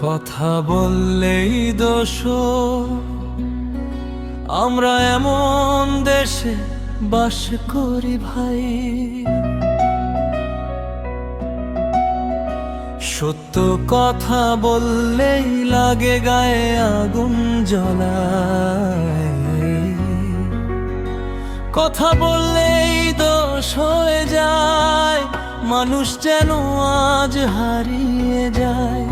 কথা বললেই দোষ, আমরা এমন দেশে বাস করি ভাই। সত্য কথা বললেই লাগে গায়ে আগুন জ্বলায়, কথা বললেই দোষ হয়ে যায়, মানুষ যেন আজ হারিয়ে যায়।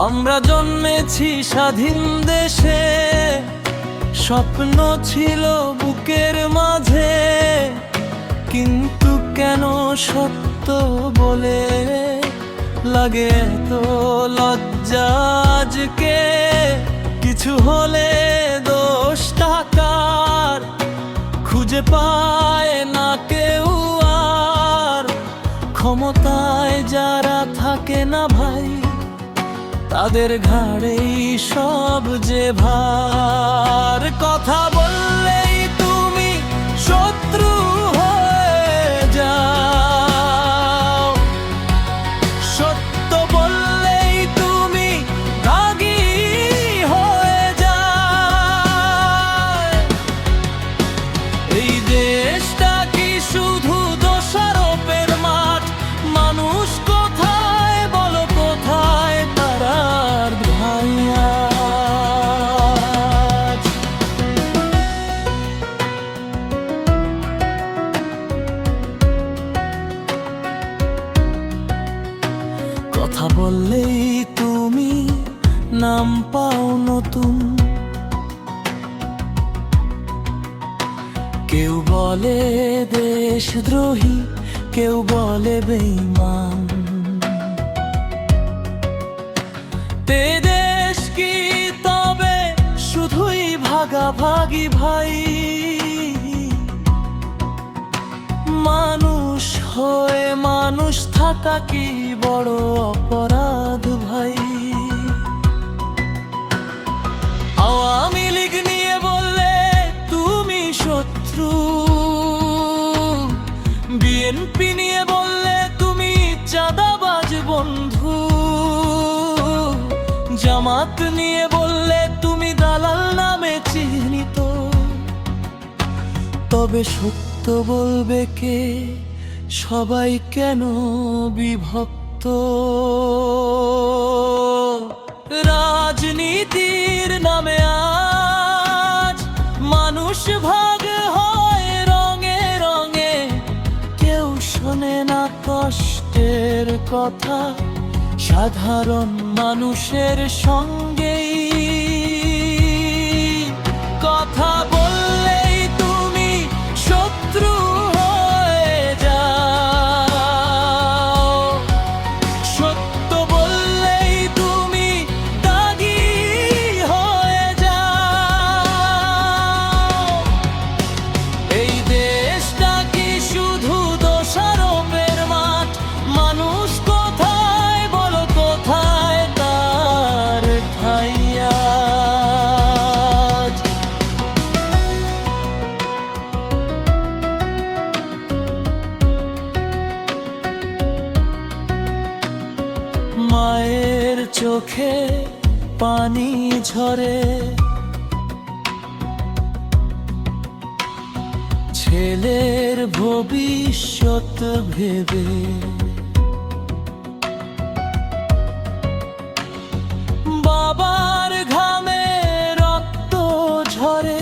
আমরা জন্মেছি স্বাধীন দেশে, স্বপ্ন ছিল বুকের মাঝে, কিন্তু কেন সত্য বলে লাগে তো লজ্জা আজকে। কিছু হলে দোষ টাকার, খুঁজে পায় না কেউ আর। ক্ষমতায় যারা থাকে না ভাই, তাদের ঘাড়েই সব যে ভার। কথা বললেই তুমি শত্রু হয়ে যাও, সত্য বললেই তুমি রাগী হয়ে যাও। এই দেশটা কি শুধু দোষারোপের মাঠ? মানুষ কোথায় বলো, কোথায় তারার ভাই আজ? কথা বললেই তুমি নাম পাও নতুন, কেউ বলে দেশদ্রোহী, কেউ বলে বেঈমান। তে দেশ কি তবে শুধুই ভাগাভাগি ভাই? মানুষ হয়ে মানুষ থাকা কি বড় অপরাধ ভাই? আওয়ামী লীগ নিয়ে বললে তুমি শত্রু, বিএনপি নিয়ে বললে তুমি চাঁদাবাজ বন্ধু, জামাত নিয়ে বললে তুমি দালাল নামে চিহ্নিত। তবে সত্য বলবে কে? সবাই কেন বিভক্ত? রাজনীতির নামে আজ মানুষ ভাগ হয় রঙে রঙে, কেউ শোনে না কষ্টের কথা সাধারণ মানুষের সঙ্গেই। কথা বললেই তুমি শত্রু হয়ে যাও, সত্য বললেই তুমি দাগী হয়ে যাও। এই দেশটা কি শুধু দোষারোপের মাঠ? মানুষ কোথায় বলো, কোথায় তার ঠাই আজ? মায়ের চোখে পানি ঝরে, ছেলের ভবিষ্যৎ ভেবে। বাবার ঘামে রক্ত ঝরে,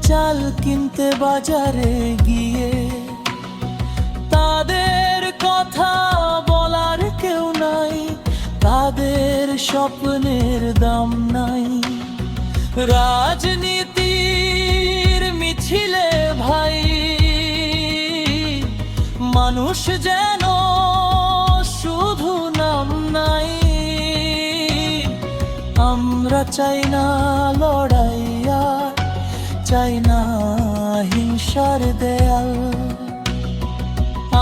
চাল কিনতে বাজারে গিয়ে। তাদের কথা বলার কেউ নাই, তাদের স্বপ্নের দাম নাই। রাজনীতির মিছিলে ভাই মানুষ যেন শুধু নাম নাই। আমরা চাই না লড়াই, আর চাই না হিংসার দেয়াল।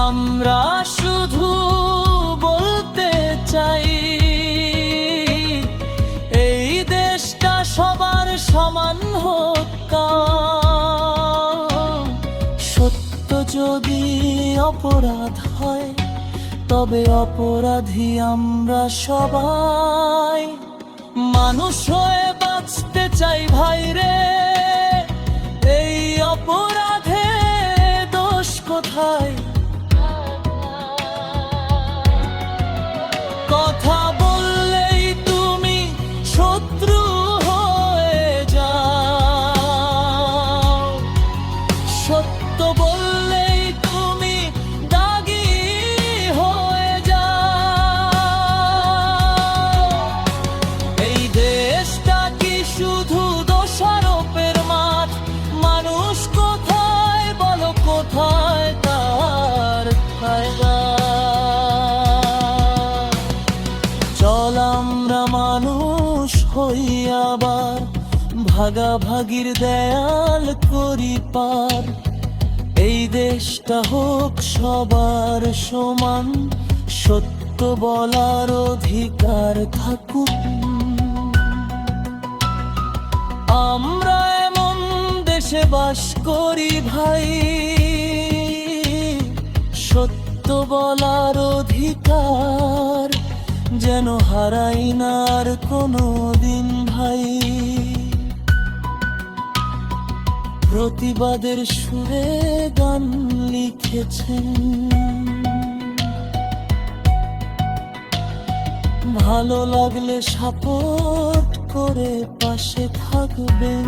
আমরা শুধু বলতে চাই, এই দেশটা সবার সমান হোক। সত্য যদি অপরাধ হয়, তবে অপরাধী আমরা সবাই। মানুষ হয়ে বাঁচতে চাই ভাই রে, এই অপরাধে দোষ কোথায়? কথা বললেই তুমি শত্রু হয়ে যাও, সত্য বললেই তুমি দাগী হয়ে যাও। এই দেশটা কি শুধু দোষারোপের মাঠ? মানুষ কোথায় বলো, কোথায় তার ফায়দা? চল আমরা মানুষ হই আবার, ভাগাভাগির দেয়াল করি পার। এই দেশটা হোক সবার সমান, সত্য বলার অধিকার থাকুক। আমরা এমন দেশে বাস করি ভাই, সত্য বলার অধিকার যেন হারাই না আর কোনো দিন ভাই। প্রতিবাদের সুরে গান লিখেছেন, ভালো লাগলে সাপোর্ট করে পাশে থাকবেন।